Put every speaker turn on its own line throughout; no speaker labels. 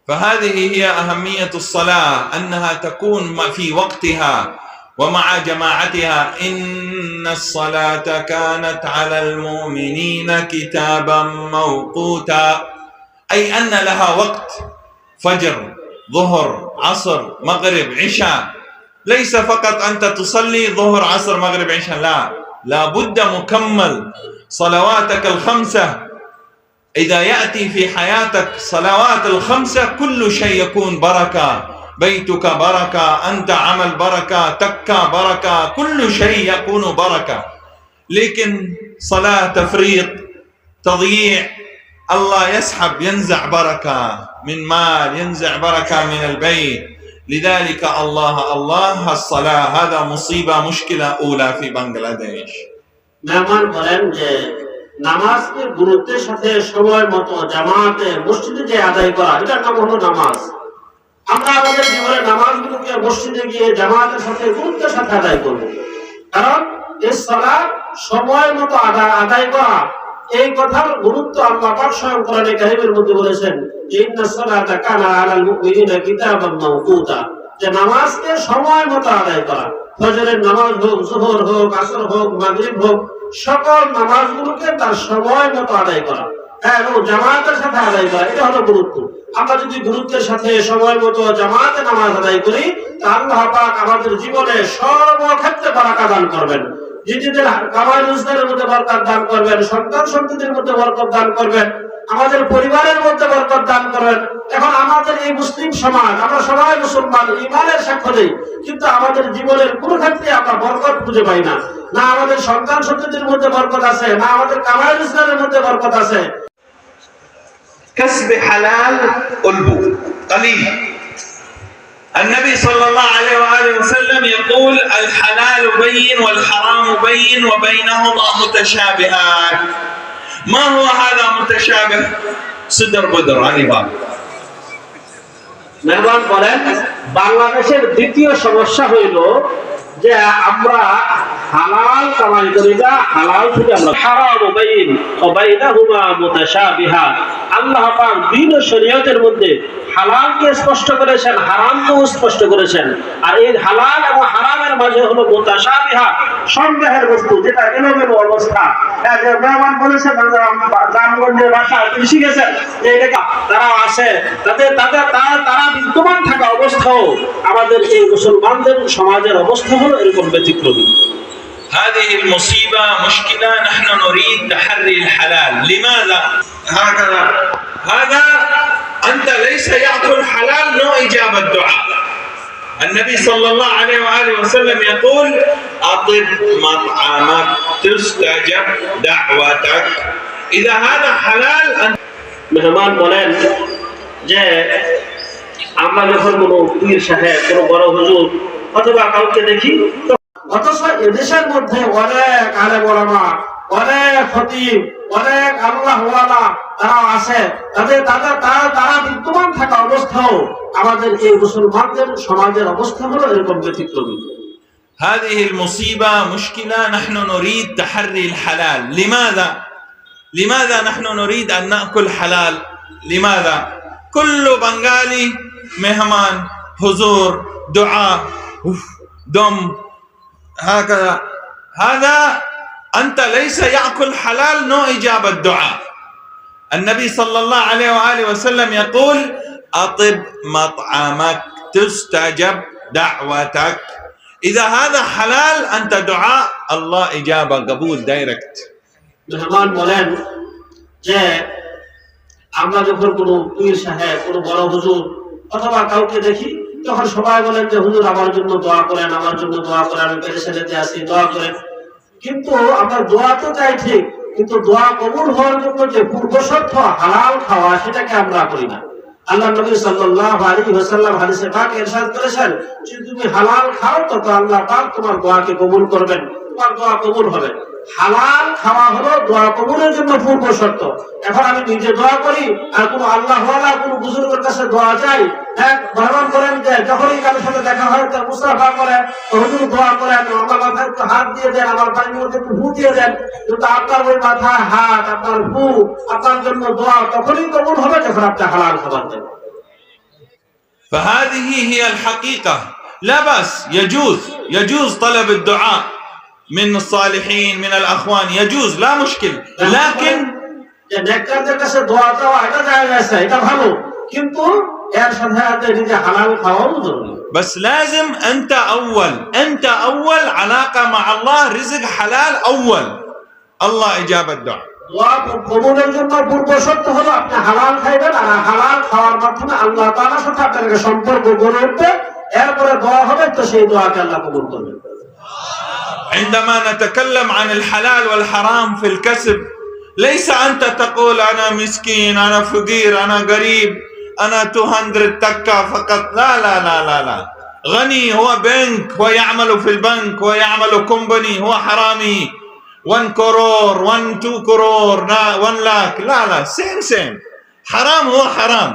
فهذه هي أهمية الصلاة، أنها تكون في وقتها ومع جماعتها. إن الصلاة كانت على المؤمنين كتابا موقوتا، أي أن لها وقت، فجر، ظهر، عصر، مغرب، عشاء. ليس فقط أنت تصلي ظهر عصر مغرب عشاء، لا، لابد مكمل صلواتك الخمسة. إذا يأتي في حياتك صلوات الخمسة كل شيء يكون بركة، بيتك بركة، أنت عمل بركة، تكة بركة، كل شيء يكون بركة. لكن صلاة تفريط، تضييع، الله يسحب، ينزع بركة من مال، ينزع بركة من البيت. لذلك الله الصلاة هذا مصيبة، مشكلة أولى في بنغلاديش.
মেহমান বলেন যে নামাজকে গুরুত্বের সাথে সময় মতো জামাতে মসজিদে যে আদায় করা, এটার নাম হলো নামাজ। আমরা আমাদের জীবনে নামাজগুলোকে মসজিদে গিয়ে জামাতের সাথে গুরুত্বের সাথে আদায় করব, কারণ এই সালাত সময় মতো আদায় করা, এই কথার গুরুত্ব আল্লাহ পাক স্বয়ং কোরআনে কারীমের মধ্যে বলেছেন যে ইন্নাস সালাতা কানা আলাল মুমিনিনা কিতাবান মাওকুতা, যে নামাজকে সময় মতো আদায় করা। ফজরের নামাজ হোক, যোহর হোক, আসর হোক, মাগরিব হোক, সকল নামাজগুলোকে তার সময় মতো আদায় করা, এবং জামাতের সাথে আদায় করা, এটা হলো গুরুত্ব। আমরা যদি গুরুত্বের সাথে সময় মতো জামাতে নামাজ আদায় করি, তা আল্লাহ পাক আমাদের জীবনে সর্বক্ষেত্রে বারাকা দান করবেন। নিজেদের কামাই রোজগারের মধ্যে বরকত দান করবেন, সন্তান সন্ততির মধ্যে বরকত দান করবেন, আমাদের পরিবারের মধ্যে বরকত দান করবেন। এখন আমাদের এই মুসলিম সমাজ, আমরা সবাই মুসলমান, ঈমানের সাক্ষ্য দেই, কিন্তু আমাদের জীবনের কোনো ক্ষেত্রে আমরা বরকত খুঁজে পাই না। না আমাদের সন্তান সন্ততির মধ্যে বরকত আছে, না আমাদের কামাই রোজগারের মধ্যে বরকত আছে।
كسب حلال قلبه قليل. النبي صلى الله عليه وآله وسلم يقول الحلال بين والحرام بين وبينهما متشابهات. ما هو هذا متشابه؟ صدر بدر علي باب.
মেহমান বলেন বাংলাদেশের দ্বিতীয় সমস্যা হইল যে আমরা হালাল কামাই করি না, হালাল থেকে আমরা হারাম বাইন ওয়া বাইনাহুমা মুতাশাবিহা। আল্লাহ পাক দ্বীন ও শরীয়তের মধ্যে হালালকে স্পষ্ট করেছেন, হারামকেও স্পষ্ট করেছেন, আর এই হালাল এবং হারামের মাঝে হলো মুতাশাবিহা, সন্দেহের বস্তু, যেটা এলোমেলো অবস্থা। মেহমান বলেছেন গ্রামগঞ্জের ভাষা কৃষি গেছেন যে এটা তারা আসে, তারা বিদ্যমান থাকা অবস্থাও আমাদের এই মুসলমানদের সমাজের অবস্থা হলো এরকম ব্যতিক্রমী।
هذه المصيبة مشكلة. نحن نريد تحري الحلال. لماذا هكذا؟ هذا أنت ليس يأكل حلال، نو إجابة دعاء. النبي صلى الله عليه وآله وسلم يقول أطب مطعمك تستجب دعوتك. إذا هذا حلال أنت.
মেহমান বলেন যে আমরা যখন কোনো পীর সাহেব, কোনো বড় হুজুর অথবা কাউকে দেখি, অথচ এদেশের মধ্যে অনেক আলেম ওলামা, অনেক খতিব, অনেক আল্লাহওয়ালা তারা আছে, তারা বিদ্যমান থাকা অবস্থাও আমাদের এই মুসলমানদের সমাজের অবস্থা হলো এরকম ব্যতিক্রমী।
هذه المصيبة مشكلة. نحن نريد تحري الحلال. لماذا نحن نريد أن نأكل حلال؟ لماذا؟ كل بنغالي مهمان، حضور، دعاء، دم، هكذا. هذا أنت ليس يأكل حلال، نو إجابة دعاء. النبي صلى الله عليه وآله وسلم يقول أطب مطعمك تستجب دعوتك. إذا هذا حلال أنت دعاء الله إجابة قبول دايركت.
মেহমান বলেন যে আমরা যখন কোনো পীর সাহেব, কোনো বড় হুজুর অথবা কাউকে দেখি, তখন সবাই বলেন যে হুজুর আমার জন্য দোয়া করেন, আমার জন্য দোয়া করেন, আমি পেরেশানিতে আছি, দোয়া করেন। কিন্তু আমরা দোয়া তো চাই ঠিক, কিন্তু দোয়া কবুল হওয়ার জন্য যে পূর্ব শর্ত হালাল খাওয়া, সেটাকে আমরা করি না। আল্লাহ নবী সাল্লাল্লাহু আলাইহি ওয়াসাল্লাম হাদিসে পাকে ইরশাদ করেছেন যে তুমি হালাল খাও তো আল্লাহ পাক তোমার দোয়াকে কবুল করবেন, তোমার দোয়া কবুল হবে। হালাল খাওয়া হলো দোয়া কবুলের জন্য পূর্ব শর্ত। এখন আমি নিজে দোয়া করি আর কোন আল্লাহওয়ালা কোন বুজুর্গের কাছে দোয়া চাই, ভগবান করেন যে যখনই কারোর সাথে দেখা হয় তার মুসাফা করে, হুজুর দোয়া করেন, আমার মাথায় একটু হাত দিয়ে দেন, আমার বাড়ির মধ্যে একটু ফু দিয়ে দেন, কিন্তু আপনার ওই মাথায় হাত, আপনার ফু, আপনার জন্য দোয়া তখনই কবুল হবে যখন আপনি হালাল খাবার দেন।
فهذه هي الحقيقة. لا بأس، يجوز طلب الدعاء من الصالحين من الأخوان، يجوز، لا مشكل، لكن
নেককারদের কাছে দোয়া চাওয়া এটা জায়েজ আছে, এটা ভালো, কিন্তু এর সাথে সাথে নিজে হালাল খাওয়াও জরুরি।
بس لازم أنت أول علاقة مع الله، رزق حلال أول، الله إجابة الدعاء.
দোয়া কবুলের জন্য পূর্ব শর্ত হলো আপনি হালাল খাইবেন, আর হালাল খাওয়ার মাধ্যমে আল্লাহ তাআলার সাথে আপনার সম্পর্ক গড়ে উঠবে, এরপরে দোয়া হবে, তো সেই দোয়াকে আল্লাহ কবুল করবেন।
عندما نتكلم عن الحلال والحرام في الكسب، ليس أنت تقول أنا مسكين، أنا فقير، أنا قريب، أنا 200 تكة فقط، لا لا لا لا لا. غني هو بنك، هو يعمل في البنك، هو يعمل كومباني، هو حرامي 1 كرور 1 2 كرور 1 لاخ، لا لا، سيم. حرام هو حرام،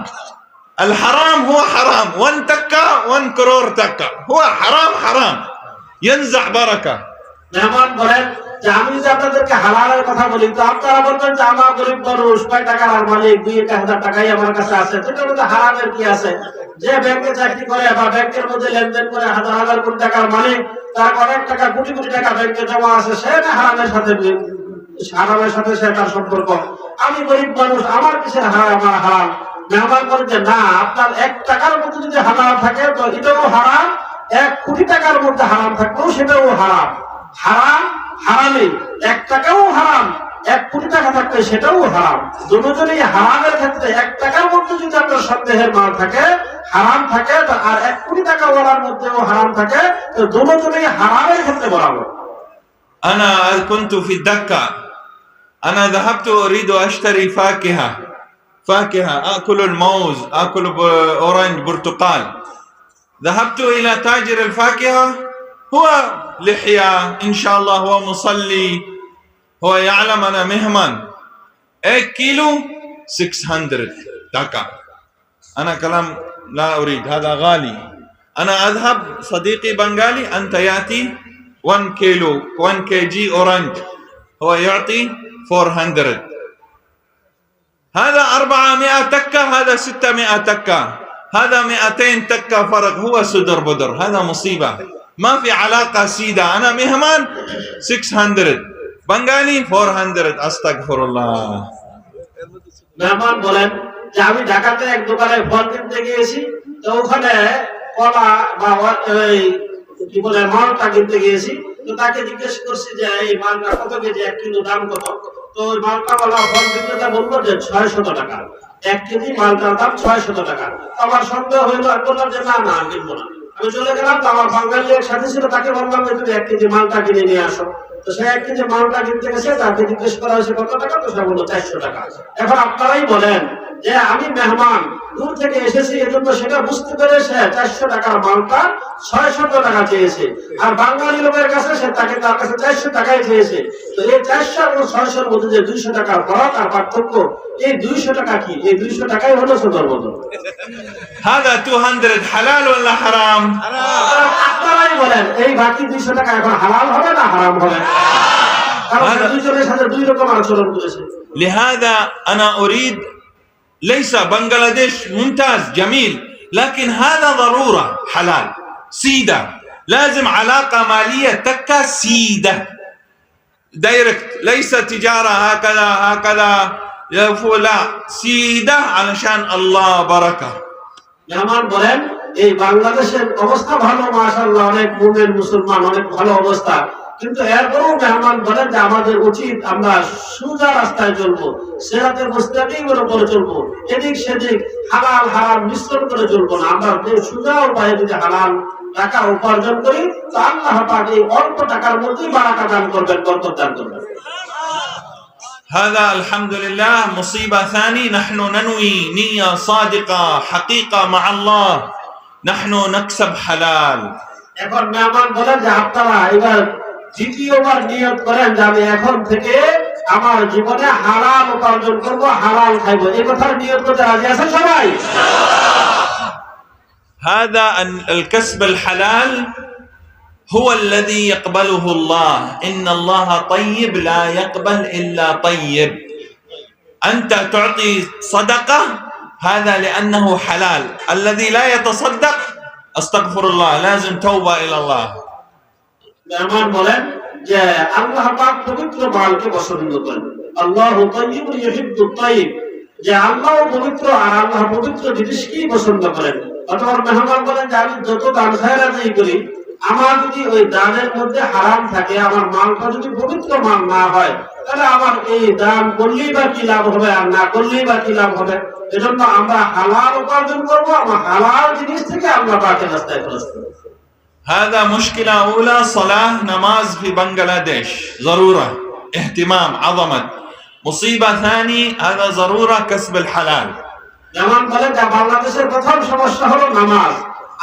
الحرام هو حرام، 1 تكة 1 كرور تكة، هو حرام ينزع بركة.
মেহমান বলেন যে আমি যদি আপনাদেরকে হালালের কথা বলি, তো আপনারা বলবেন যে আমার গরিব মানুষ, কয় টাকার মালিক, 2-1,000 টাকাই আমার কাছে আছে, সেটার মধ্যে হারামের কি আছে? যে ব্যাংকে চাকরি করে বা ব্যাংকের মধ্যে লেনদেন করে হাজার কোটি টাকার মালিক, তার অনেক টাকা, কোটি টাকা ব্যাংকে জমা আছে, সে না হারামের সাথে সে তার সম্পর্ক। আমি গরিব মানুষ, আমার কিসের আমার হারাম? মেহমান বলেন যে না, আপনার 1 টাকার মধ্যে যদি হালাল থাকে তো এটাও হারাম, 1 কোটি টাকার মধ্যে হারাম থাকলেও সেটাও হারাম। হারামই, 1 টাকাও হারাম, 1 কোটি টাকা থাকলে সেটাও হারাম। দুটোজনই হারামের ক্ষেত্রে 1 টাকার মধ্যে যদি আপনার সন্দেহের মাল থাকে, হারাম থাকে, আর 1 কোটি টাকা ওয়ালার মধ্যেও হারাম থাকে, তো দুটোজনই হারামের ক্ষেত্রে বরাবর।
أنا كنت في الدكة، أنا ذهبت أريد أشتري فاكهة، آكل الموز، آكل أورنج، برتقال. ذهبت إلى تاجر الفاكهة، هو لحية إن شاء الله، هو مصلي، هو يعلم أنا مهمن. 1 كيلو 600 تكة. أنا كلام لا أريد، هذا غالي. أنا أذهب، صديقي بنغالي، أنت يأتي 1 كيلو 1 kg أورنج، هو يعطي 400. هذا 400 تكة، هذا 600 تكة، هذا 200 تكة فرق، هو سدر بدر، هذا مصيبة، ما في علاقة سيدة. أنا مهمان 600، بنغالي 400، أستغفر الله.
মেহমান বলেন যে আমি ঢাকাতে এক দোকানে ফল কিনতে গিয়েছি, তো ওখানে কলা বা কি বলে মালটা কিনতে গিয়েছি, তো তাকে জিজ্ঞেস করছি যে এই মালটা কত কেজি, 1 কিলো দাম কত? তো ওই মালটা বলা ফল বিক্রেতা বললো যে 600 টাকা, 1 কেজি মালটার দাম 600 টাকা। আমার সন্দেহ হইলো, আমি বললাম যে না না, কিনবো না। আমি চলে গেলাম, তো আমার বাঙালি এক সাথী ছিল, তাকে বললাম যে তুমি 1 কেজি মালটা কিনে নিয়ে আসো। তো সে 1 কেজি মালটা কিনতে গেছে, তাকে জিজ্ঞেস করা হয়েছে কত টাকা, তো সে বললো 400 টাকা। এখন আপনারাই বলেন যে আমি মেহমান, দূর থেকে এসেছি, এজন্য সেটা বুঝতে পেরে সে 400 টাকার মালটা 600 টাকা চেয়েছে, আর বাঙালি লোকের কাছে তার কাছে 400 টাকাই চেয়েছে। তো এই 400 এবং 600 এর মধ্যে যে 200 টাকার ফরক আর পার্থক্য, এই 200 টাকা কি? এই 200 টাকাই হলো সদর বদল।
هذا 200 حلال ولا حرام؟
আপনারাই বলেন এই বাকি 200 টাকা এখন হালাল হবে না হারাম হবে? কারণ দুইজনের সাথে দুই রকম আচরণ করেছে।
لهذا أنا أريد، ليس بنغلاديش ممتاز جميل، لكن هذا ضرورة حلال سيدة، لازم علاقة مالية تكة سيدة دايركت، ليس تجارة هكذا لا، سيدة علشان الله بركة.
মেহমান বলেন এই বাংলাদেশের অবস্থা ভালো, মাশাআল্লাহ, অনেক মুমিন মুসলমান, অনেক ভালো অবস্থা, কিন্তু এরপরও মেহমান বলেন যে আমাদের উচিত আমরা সোজা রাস্তায় চলবো, সিরাতে মুস্তাকিমের উপরে চলবো, এদিক সেদিক হালাল হারাম মিশ্রণ করে চলবো না। আমরা সোজা উপায়ে যদি হালাল টাকা উপার্জন করি, তো আল্লাহ পাক এই অল্প টাকার মধ্যেই বারাকা দান করবেন, বরকত দান করবেন।
هذا الحمد لله مصيبة ثاني، نحن ننوي نية صادقة حقيقة مع الله، نحن نكسب حلال.
এখন মেহমান বলেন যে আপনারা এবার দ্বিতীয়বার নিয়ত করেন যে আমি এখন থেকে আমার জীবনে হালাল উপার্জন করব, হালাল খাইব, এই কথার নিয়ত করতে রাজি আছেন সবাই?
هذا الكسب الحلال هو الذي يقبله الله، إن الله طيب لا يقبل إلا طيب. أنت تعطي صدقة، هذا لأنه حلال. الذي لا يتصدق أستغفر الله لازم توبة إلى الله.
মেহমান বলেন যে আল্লাহ পাক পবিত্র মালকে পছন্দ করেন। আল্লাহু তাইয়্যিবুন ইউহিব্বুত তাইয়্যিব, যে আল্লাহ পবিত্র আর আল্লাহ পবিত্র জিনিসকেই পছন্দ করেন। অথবা মেহমান বলেন যে আমি যত দান খায়রাতই করি, আমার যদি ওই দানের মধ্যে হারাম থাকে, আমার মালটা যদি পবিত্র মাল না হয়, তাহলে আমার এই দান করলেই বা কি লাভ হবে আর না করলেই বা কি লাভ হবে। এজন্য আমরা হালাল উপার্জন করবো, আমার হালাল জিনিস থেকে আল্লাহ পাকের রাস্তায় খরচ করব।
هذا مشكلة أولى، صلاة نماز في بنغلاديش ضرورة اهتمام عظمة. مصيبة ثاني هذا ضرورة كسب الحلال.
যেমন বলে যে বাংলাদেশের প্রথম সমস্যা হলো নামাজ,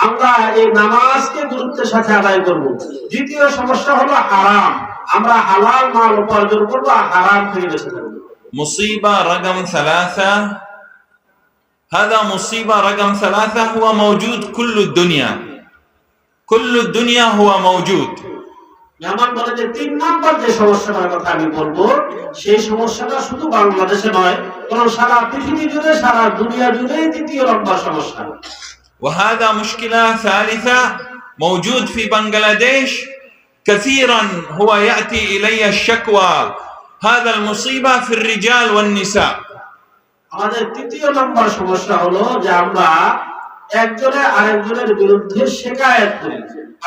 আমরা এই নামাজকে গুরুত্বের সাথে আদায় করব। দ্বিতীয় সমস্যা হলো হারাম, আমরা হালাল মাল উপার্জন করবো আর হারাম থেকে বেঁচে থাকবো।
مصيبة رقم 3، هذا مصيبة رقم 3 هو موجود كل الدنيا، كل الدنيا هو موجود.
যেমন বলে যে 3 নম্বর যে সমস্যাটার কথা আমি বলবো, সেই সমস্যাটা শুধু বাংলাদেশে নয়, বরং সারা পৃথিবী জুড়ে, সারা দুনিয়া জুড়ে দ্বিতীয় নম্বর সমস্যা।
وهذا مشكلة ثالثة موجود في بنغلاديش كثيرا، هو يأتي إلي الشكوى هذا المصيبة في الرجال والنساء.
আমাদের তৃতীয় নম্বর সমস্যা হলো যে আমরা একজনে আরেকজনের বিরুদ্ধে শিকায়েত করি,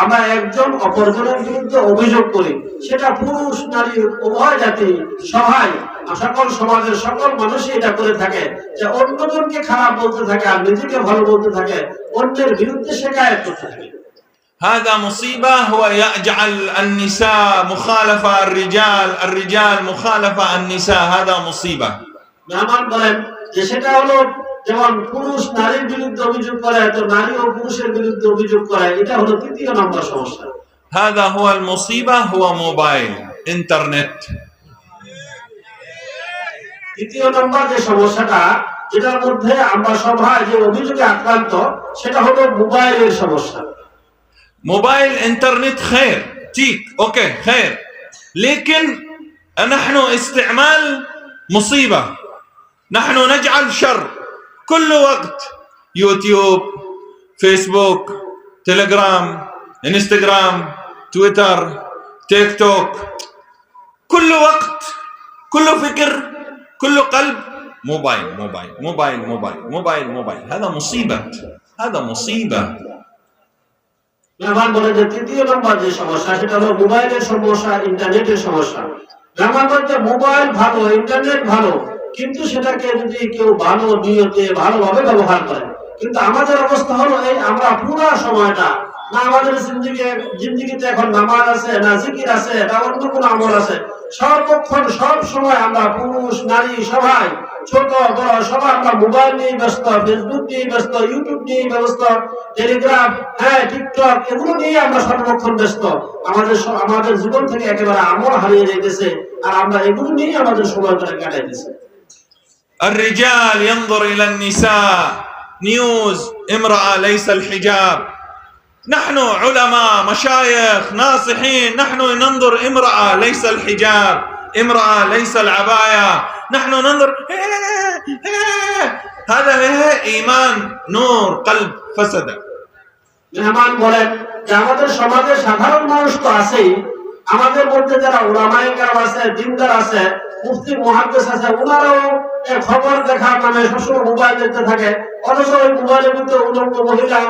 আমরা একজন অপরজনের বিরুদ্ধে অভিযোগ করি। সেটা পুরুষ নারী উভয় জাতি সবাই, সকল সমাজের সকল মানুষই এটা করে থাকে, যে অন্যজনকে খারাপ বলতে থাকে আর নিজেকে ভালো বলতে থাকে, অন্যের বিরুদ্ধে শিকায়েত করতে থাকে।
هذا مصيبة هو يجعل النساء مخالفة الرجال، الرجال مخالفة النساء، هذا مصيبة.
মেহমান বলেন যে সেটা হলো যেমন পুরুষ নারীর বিরুদ্ধে অভিযোগ করে, তো নারী ও পুরুষের বিরুদ্ধে অভিযোগ করে, এটা হলো তৃতীয় নম্বর সমস্যা।
هذا هو المصيبة، هو موبايل انترنت.
তৃতীয় নম্বর যে সমস্যাটা, যেটার মধ্যে আমরা সবাই যে অভিযোগে আক্রান্ত, সেটা হলো মোবাইলের সমস্যা।
موبايل انترنت خير، تيك اوكي خير، لكن نحن استعمال مصيبة، نحن نجعل شر كل وقت، يوتيوب، فيسبوك، تليجرام، انستغرام، تويتر، تيك توك، كل وقت، كل فكر، كل قلب موبايل موبايل موبايل موبايل موبايل موبايل. هذا مصيبة، هذا مصيبة.
মেহমান বলে যে তৃতীয় নম্বর যে সমস্যা, সেটা হলো মোবাইলের সমস্যা, ইন্টারনেটের সমস্যা। মেহমান বলে যে মোবাইল ভালো, ইন্টারনেট ভালো, কিন্তু সেটাকে যদি কেউ ভালো নিয়তে ভালোভাবে ব্যবহার করে। কিন্তু আমাদের অবস্থা হলো এই, আমরা পুরো সময়টা না আমাদের জিন্দেগিতে এখন নামাজ আছে, না জিকির আছে, না অন্য কোনো আমল আছে, সর্বক্ষণ সব সময় আমরা পুরুষ নারী সবাই, ছোট বড় সবাই আমরা মোবাইল নিয়ে ব্যস্ত, ফেসবুক নিয়ে ব্যস্ত, ইউটিউব নিয়ে ব্যস্ত, টেলিগ্রাম, টিকটক, এগুলো নিয়ে আমরা সর্বক্ষণ ব্যস্ত। আমাদের জীবন থেকে একেবারে আমল হারিয়ে যেতেছে, আর আমরা এগুলো নিয়ে আমাদের সময়টা কাটাইতেছি।
الرجال ينظر إلى النساء نيوز، امرأة ليس الحجاب. نحن علماء مشايخ ناصحين، نحن ننظر امرأة ليس الحجاب، امرأة ليس العباية، نحن ننظر هذا إيمان نور قلب فسد.
মেহমান বলেন যে আমাদের সমাজে সাধারণ মানুষ তো আছেই, আমাদের মধ্যে যারা উলামায়ে কেরাম আছে, দিনদার আছে, মুফতি মুহাদ্দিস আছে, ওনারাও খবর দেখার নামে সবসময় মোবাইল দেখতে থাকে। অথচ ওই মোবাইলের মধ্যে উলঙ্গ মহিলা,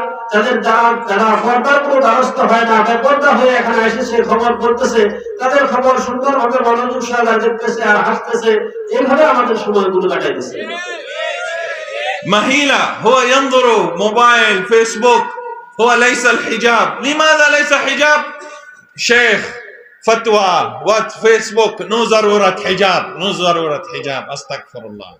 যারা পর্দার কোনো দ্বারস্থ হয় না, বেপর্দা হয়ে এখানে এসে সে খবর পড়তেছে, তাদের খবর সুন্দরভাবে মনোযোগ সহকারে দেখতেছে আর হাসতেছে। এইভাবে আমাদের সময়গুলো কাটাইতেছে।
مهيلة هو ينظر موبايل فيسبوك، هو ليس الحجاب. لماذا ليس حجاب؟ شيخ فتوى فيسبوك، نو ضرورة حجاب، نو ضرورة حجاب، استغفر الله.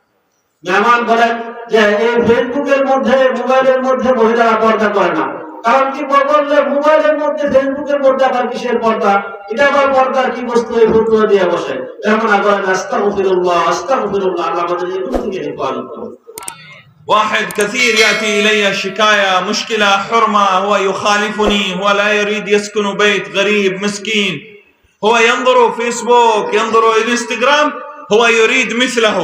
মেহমান বলেন যে এই ফেসবুকের মধ্যে, মোবাইলের মধ্যে মহিলারা পর্দা করে না, কারণ কি বললে মোবাইলের মধ্যে, ফেসবুকের মধ্যে আবার কিসের পর্দা, এটা আবার পর্দার কি বস্তু, এই ফতুয়া দিয়ে বসে। এমন আবার আস্তাগফিরুল্লাহ আস্তাগফিরুল্লাহ, আল্লাহ আমাদের এগুলো থেকে হেফাজত করুন।
واحد كثير يأتي إلي شكاية مشكلة حرمة، هو يخالفني، هو لا يريد يسكن بيت غريب مسكين، هو ينظر فيسبوك، ينظر انستغرام، هو يريد مثله،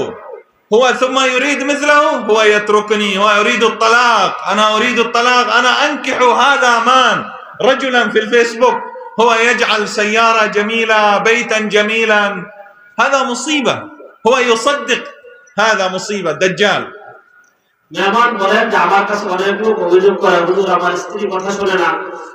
هو ثم يريد مثله، هو يتركني، هو يريد الطلاق، أنا أريد الطلاق، أنا أنكح هذا مان رجلا في الفيسبوك، هو يجعل سيارة جميلة، بيتا جميلا، هذا مصيبة، هو يصدق، هذا مصيبة دجال.
মেহমান বলেন যে আমার কাছে অনেক লোক অভিযোগ করে, হুজুর আমার স্ত্রী কথা শোনে না,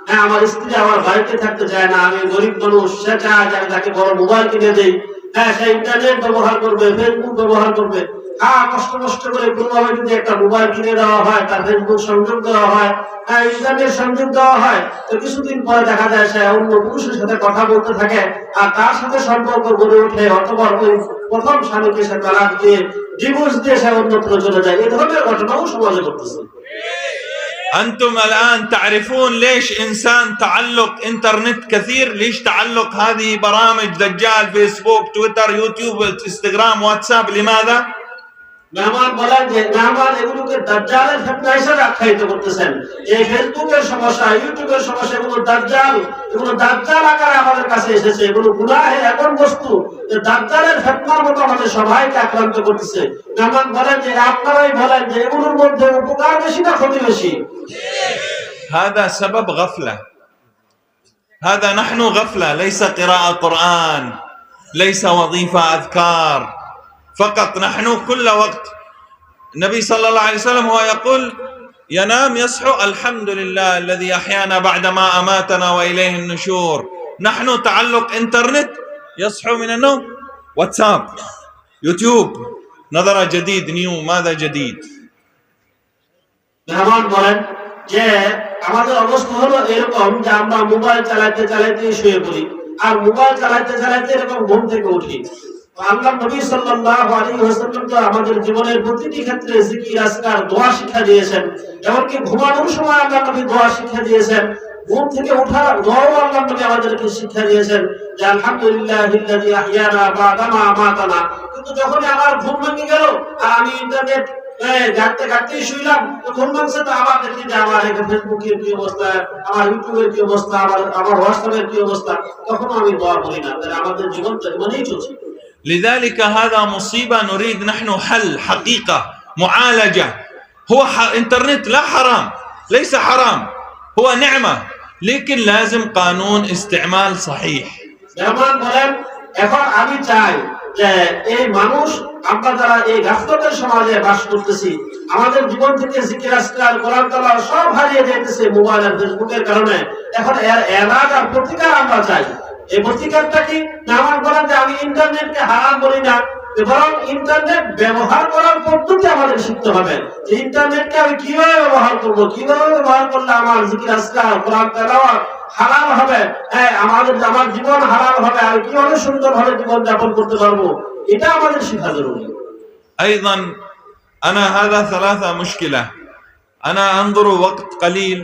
হ্যাঁ আমার স্ত্রী আমার বাড়িতে থাকতে চায় না, আমি গরিব মানুষ, সে চায় যে আমি তাকে বড় মোবাইল কিনে দেই, হ্যাঁ সে ইন্টারনেট ব্যবহার করবে, ফেসবুক ব্যবহার করবে, হ্যাঁ কষ্ট কষ্ট করে কোনোভাবে যদি একটা মোবাইল কিনে দেওয়া হয়, তার ফেসবুক সংযোগ দেওয়া হয়, হ্যাঁ ইন্টারনেট সংযোগ দেওয়া হয়, তো কিছুদিন পরে দেখা যায় সে অন্য পুরুষের সাথে কথা বলতে থাকে, আর তার সাথে সম্পর্ক গড়ে ওঠে, অথবা ওই প্রথম স্বামীকে সে তালাক দিয়ে ডিভোর্স দিয়ে সে অন্যত্র চলে যায়। এই ধরনের ঘটনাও সমাজে ঘটতেছে।
أنتم الآن تعرفون ليش إنسان تعلق إنترنت كثير؟ ليش تعلق هذه برامج دجال، فيسبوك، تويتر، يوتيوب، انستغرام، واتساب؟ لماذا؟
মেহমান বলেন যে মেহমান এগুলোকে দাজ্জালের ফিতনা হিসেবে আখ্যায়িত করতেছেন। এই ফেসবুকের সমস্যা, ইউটিউবের সমস্যা, এগুলো দাজ্জাল আকারে আমাদের কাছে এসেছে, এগুলো গুনাহের এমন বস্তু যে দাজ্জালের ফিতনার মতো আমাদের সবাইকে আক্রান্ত করতেছে। মেহমান বলেন যে আপনারাই বলেন যে এগুলোর মধ্যে উপকার বেশি না ক্ষতি বেশি?
هذا سبب غفلة، هذا نحن غفلة، ليس قراءة قرآن، ليس وظيفة أذكار فقط. نحن كل وقت النبي صلى الله عليه وسلم هو يقول ينام يصحو الحمد لله الذي أحيانا بعدما أماتنا وإليه النشور. نحن تعلق إنترنت، يصحو من النوم واتساب، يوتيوب، نظر جديد، نيو، ماذا جديد؟
মেহমান বলেন যে আমাদের অবস্থা হলো এরকম যে আমরা মোবাইল চালাতে চালাতে শুয়ে পড়ি, আর মোবাইল চালাতে চালাতে এরকম ঘুম থেকে উঠি। আল্লাহ নবী সাল্লাল্লাহু আলাইহি ওয়াসাল্লাম তো আমাদের জীবনের প্রতিটি ক্ষেত্রে জিকির, আজকার, দোয়া শিক্ষা দিয়েছেন। এমনকি ঘুমানোর সময় আল্লাহ নবী দোয়া শিক্ষা দিয়েছেন, ঘুম থেকে ওঠার দোয়াও আল্লাহ নবী আমাদেরকে শিক্ষা দিয়েছেন যে আলহামদুলিল্লাহিল্লাযী আহইয়ানা বা'দামা আমাতানা। কিন্তু যখনই আমার ঘুম ভেঙে গেল আর আমি ইন্টারনেট গাড়তে গাড়তেই শুইলাম, তো ঘুম ভাঙছে, তো আবার দেখি যে আমার ফেসবুকের কি অবস্থা, আমার ইউটিউবের কি অবস্থা, আমার হোয়াটসঅ্যাপের কি অবস্থা, তখনও আমি দোয়া করি না। তাহলে আমাদের জীবন তো এমনই চলছে।
لذلك هذا مصيبة نريد نحن حل حقيقة معالجة. هو إنترنت لا حرام، ليس حرام، هو نعمة، لكن لازم قانون استعمال صحيح.
মেহমান বলেন এখন আমি চাই যে এই মানুষ, আমরা যারা এই গাফলতের সমাজে বাস করতেছি, আমাদের জীবন থেকে জিকির, আজকার, কোরআন তেলাওয়াত সব হারিয়ে যাইতেছে মোবাইল আর ফেসবুকের কারণে। এখন এর এলাজ আর প্রতিকার আমরা চাই। এই প্রতিকারটা কি? মেহমান বলেন যে আমি ইন্টারনেটকে হারাম বলি না, বরং ইন্টারনেট ব্যবহার করার পদ্ধতি আমাদের শিখতে হবে। যে ইন্টারনেটকে আমি কিভাবে ব্যবহার করব, কিভাবে ব্যবহার করলে আমার জিকির, আজকার, কোরআন তেলাওয়াত হালাল হবে, হ্যাঁ আমার জীবন হালাল হবে, আর কিভাবে সুন্দরভাবে জীবন যাপন করতে পারবো, এটা আমাদের শেখা জরুরি।
أيضا أنا هذا ثلاثة مشكلة. أنا أنظر وقت قليل،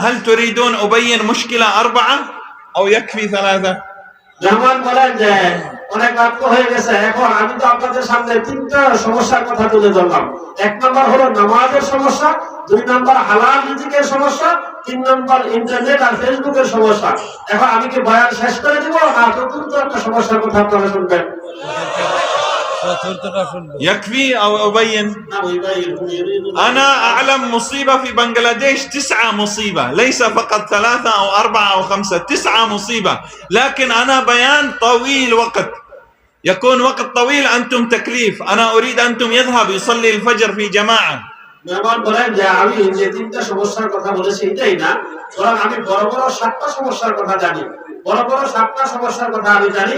هل تريدون أبين مشكلة 4 أو يكفي 3؟
মেহমান বলেন যে অনেক বাক্য হয়ে গেছে, এখন আমি তো আপনাদের সামনে 3টা সমস্যার কথা তুলে ধরলাম। 1 নম্বর হলো নামাজের সমস্যা, 2 নম্বর হালাল রিজিকের সমস্যা, 3 নম্বর ইন্টারনেট আর ফেসবুকের সমস্যা। এখন আমি কি বয়ান শেষ করে দিব না চতুর্থ একটা সমস্যার কথা আপনারা শুনবেন?
يكفي أو أبين؟ أنا أعلم مصيبة في بنغلاديش، 9 مصيبة، ليس فقط 3 أو 4 أو 5، 9 مصيبة. لكن أنا بيان طويل وقت، يكون وقت طويل، أنتم تكليف. أنا أريد أنتم يذهب يصلي الفجر في جماعة.
মেহমান বলেন যে আমি যে 3টা সমস্যার কথা বলেছি এটাই না, বরং আমি বড় বড় 7টা সমস্যার কথা জানি, বড় বড় 7টা সমস্যার কথা আমি জানি।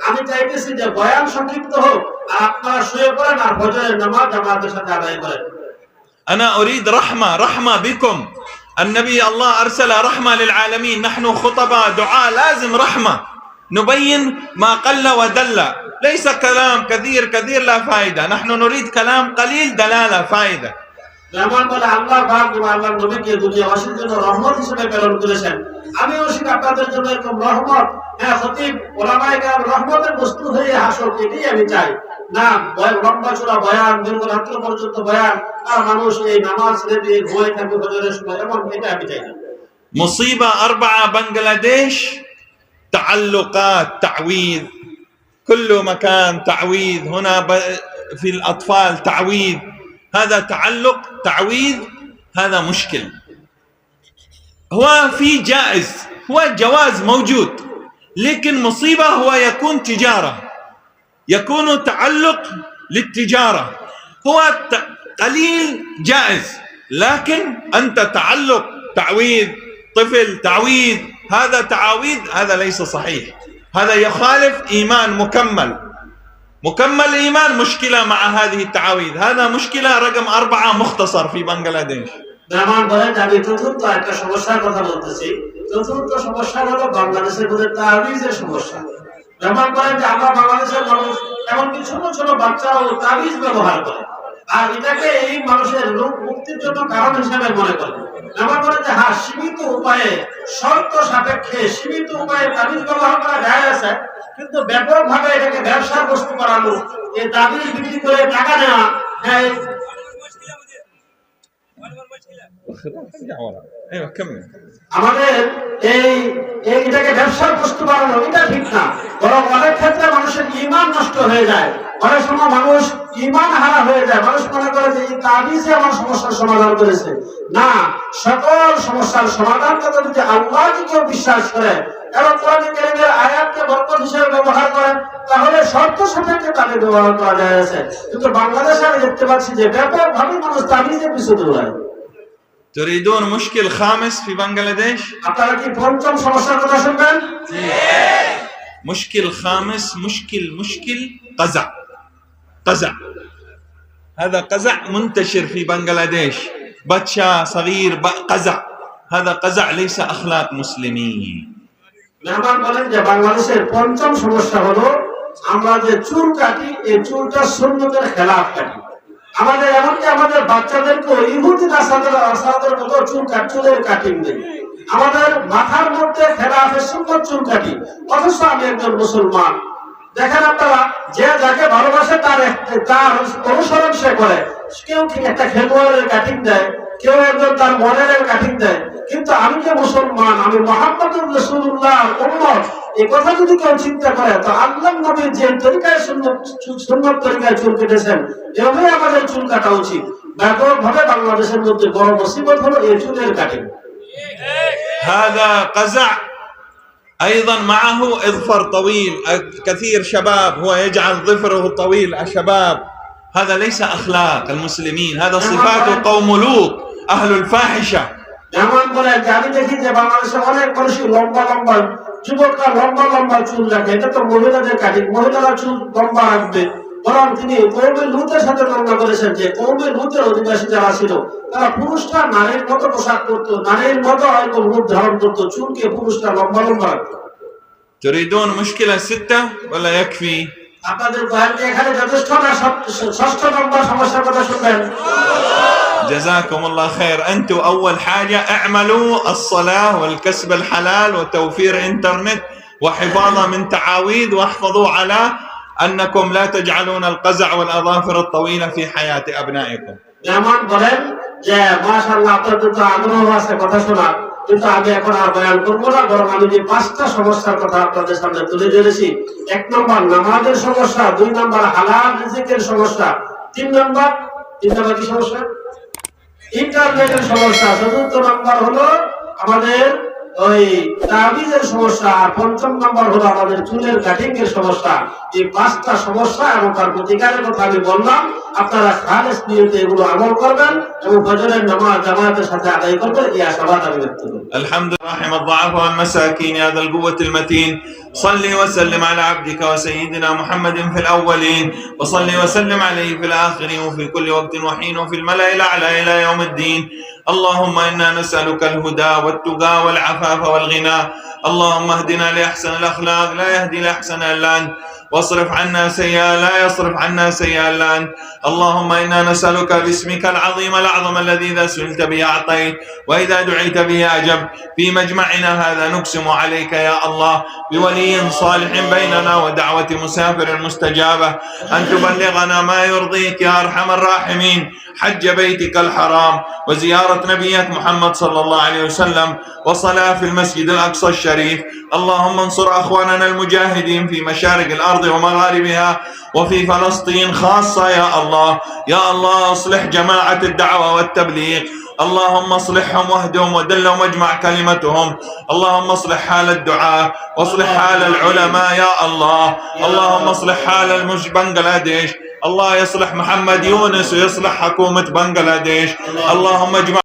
আমি চাইতেছি যে বয়ান সংক্ষিপ্ত হোক, আর আপনারা শুয়ে পড়েন আর ফজরের নামাজ জামাতের সাথে আদায় করেন।
أنا أريد رحمة بكم. النبي الله أرسل رحمة للعالمين، نحن خطباء دعاء لازم رحمة، نبين ما قل ودل، ليس كلام كثير لا فائدة. نحن نريد كلام قليل دلالة فائدة.
মেহমান বলে আল্লাহ পাক আল্লাহর নবীকে দুনিয়াবাসীর জন্য রহমত হিসেবে প্রেরণ করেছেন। আমিও শিখ আপনাদের জন্য এরকম রহমত, হ্যাঁ খতিব ওলামায়ে কেরাম রহমতের বস্তু হয়ে হাসুক, এটাই আমি চাই না। লম্বা চূড়া বয়ান, দীর্ঘ রাত্র পর্যন্ত বয়ান, আর মানুষ এই নামাজ ছেড়ে দিয়ে ঘুমাই থাকবে ফজরের সময়, এমন এটা আমি চাই না।
مصيبة 4 بنغلاديش، تعلقات، تعويذ، كل مكان تعويذ. هنا في الأطفال تعويذ، هذا تعلق تعويذ، هذا مشكل. هو في جائز، هو جواز موجود، لكن مصيبة هو يكون تجارة، يكون تعلق للتجارة. هو قليل جائز، لكن أنت تعلق تعويذ طفل، تعويذ، هذا تعاويذ، هذا ليس صحيح، هذا يخالف إيمان مكمل إيمان. مشكلة مع هذه التعاويذ، هذا مشكلة رقم 4 مختصر في بنغلاديش.
মেহমান বলেন আমি চতুর্থ একটা সমস্যার কথা বলতেছি। চতুর্থ সমস্যা হলো বাংলাদেশের মধ্যে তাবিজের সমস্যা। মেহমান বলেন যে আমরা বাংলাদেশের মানুষ এমনকি ছোট ছোট বাচ্চারাও তাবিজ ব্যবহার করে, আর এটাকে এই মানুষের রোগ মুক্তির জন্য কারণ হিসেবে মনে করে। মেহমান বলেন যে হ্যাঁ, সীমিত উপায়ে, শর্ত সাপেক্ষে সীমিত উপায়ে তাবিজ ব্যবহার করা যায় আছে, কিন্তু ব্যাপকভাবে এটাকে ব্যবসার বস্তু বানানো, এই তাবিজ বিক্রি করে টাকা নেওয়া, হ্যাঁ আমাদের এটাকে ব্যবসার বস্তু বানানো এটা ঠিক না। বরং অনেক ক্ষেত্রে মানুষের ঈমান নষ্ট হয়ে যায়, অনেক সময় মানুষ ঈমান হারা হয়ে যায়। মানুষ মনে করে যে এই তাবিজে আমার সমস্যার সমাধান করেছে। না, সকল সমস্যার সমাধান করতে যদি আল্লাহকে কেউ বিশ্বাস করে এবং কোরআন কারীমের আয়াতকে বরকত হিসেবে ব্যবহার করে, তাহলে শর্ত সাপেক্ষে তাবিজ ব্যবহার করা যায় আছে। কিন্তু বাংলাদেশে আমি দেখতে পাচ্ছি যে ব্যাপকভাবে মানুষ তাবিজের পিছু দৌড়ায়।
تريدون مشكل خامس في بنغلاديش؟
আপনারা কি পঞ্চম সমস্যার কথা শুনবেন?
مشكل خامس، مشكل قزع. هذا قزع منتشر في بنغلاديش، بچا صغير قزع، هذا قزع ليس أخلاق مسلمين.
মেহমান বলেন যে বাংলাদেশের পঞ্চম সমস্যা হলো আমরা যে চুল কাটি, এই চুলটা সুন্নতের খেলাফ কাটি। আমাদের এমনকি আমাদের বাচ্চাদেরকে ইহুদি নাসারাদের মতো চুলের কাটিং দেয়। আমাদের মাথার মধ্যে খেলাফে সুন্নত চুল কাটি, অথচ আমি একজন মুসলমান। দেখেন আপনারা, যে যাকে ভালোবাসে তার অনুসরণ সে করে। কেউ একটা খেলোয়াড়ের কাটিং দেয়, কেউ একজন তার মডেলের কাটিং দেয়, কিন্তু আমি যে মুসলমান, আমি মুহাম্মদুর রাসূলুল্লাহর উম্মত, এই কথা যদি কেউ চিন্তা করে, তো আল্লাহর নবী যে তরিকায় সুন্নত তরিকায় চুল কেটেছেন, এভাবে আমাদের চুল কাটা উচিত। ব্যাপকভাবে বাংলাদেশের মধ্যে বড় মুসিবত হলো এই চুলের কাটিং।
هذا قزع أيضا معه إظفر طويل، كثير شباب هو يجعل ظفره طويل الشباب، هذا ليس أخلاق المسلمين، هذا صفات قوم لوط أهل الفاحشة.
যেমন বলে যে আমি দেখি যে বাংলাদেশে অনেক মানুষই লম্বা যুবকরা লম্বা চুল রাখে, এটা তো মহিলাদের কাটিং। মহিলারা চুল লম্বা রাখবে, বরং তিনি কওমে লুতের সাথে তুলনা করেছেন যে কওমে লুতের অধিবাসী যারা ছিল তারা পুরুষরা নারীর মতো পোশাক করতো, নারীর মতো হয়তো রূপ ধারণ করতো, চুলকে পুরুষরা লম্বা রাখতো।
تريدون مشكلة 6 ولا يكفي؟
আপনাদের বয়ানটি এখানে যথেষ্ট না? ষষ্ঠ নম্বর সমস্যার কথা শুনবেন।
جزاكم الله خير. أنتم أول حاجة اعملوا الصلاة والكسب الحلال وتوفير إنترنت وحفاظا من تعاويذ، واحفظوا على أنكم لا تجعلون القزع والأظافر الطويلة في حياة أبنائكم.
যেমন বলেন যে মাশাআল্লাহ আপনাদের তো আগ্রহ আছে কথা শোনার, কিন্তু আমি এখন আর বয়ান করবো না, বরং আমি যে 5টা সমস্যার কথা আপনাদের সামনে তুলে ধরেছি। 1 নম্বর নামাজের সমস্যা, 2 নম্বর হালাল রিজিকের সমস্যা, 3 নম্বর কি সমস্যা? ইন্টারনেটের সমস্যা, 4th নম্বর হলো আমাদের ওই তাবিজের সমস্যা, আর 5ম নম্বর হলো আমাদের চুলের কাটিং এর সমস্যা। এই 5টা সমস্যা এবং তার প্রতিকারের কথা আমি বললাম। আপনারা খালেস নিয়তে এগুলো আমল করবেন এবং ফজরের নামাজ জামাতের সাথে আদায় করবেন, এই আশাবাদ আমি ব্যক্ত করি।
আলহামদুলিল্লাহ رحم الضعف والمساكين يا ذا القوة المتين، صل وسلم على عبدك وسيدنا محمد في الأولين، وصل وسلم عليه في الآخرين، وفي كل وقت وحين، وفي الملأ الأعلى إلى يوم الدين. اللهم إنا نسألك الهدى والتقى والعفاف والغنى. اللهم اهدنا لأحسن الأخلاق، لا يهدي لأحسن إلا أنت، واصرف عنا سيئا لا يصرف عنا سيئا إلا أنت. اللهم إنا نسألك باسمك العظيم الأعظم الذي إذا سئلت به أعطيت وإذا دعيت به أجبت. في مجمعنا هذا نقسم عليك يا الله بولي صالح بيننا ودعوة مسافر مستجابة أن تبلغنا ما يرضيك يا أرحم الراحمين، حج بيتك الحرام وزيارة زيارة نبيك محمد صلى الله عليه وسلم وصلاة في المسجد الأقصى الشريف. اللهم انصر أخواننا المجاهدين في مشارق الأرض ومغاربها وفي فلسطين خاصة يا الله. يا الله اصلح جماعة الدعوة والتبليغ، اللهم اصلحهم واهدهم ودلهم واجمع كلمتهم. اللهم اصلح حال الدعاة واصلح حال العلماء يا الله. اللهم اصلح حال بنغلاديش، الله يصلح محمد يونس ويصلح حكومة بنغلاديش. اللهم اجمع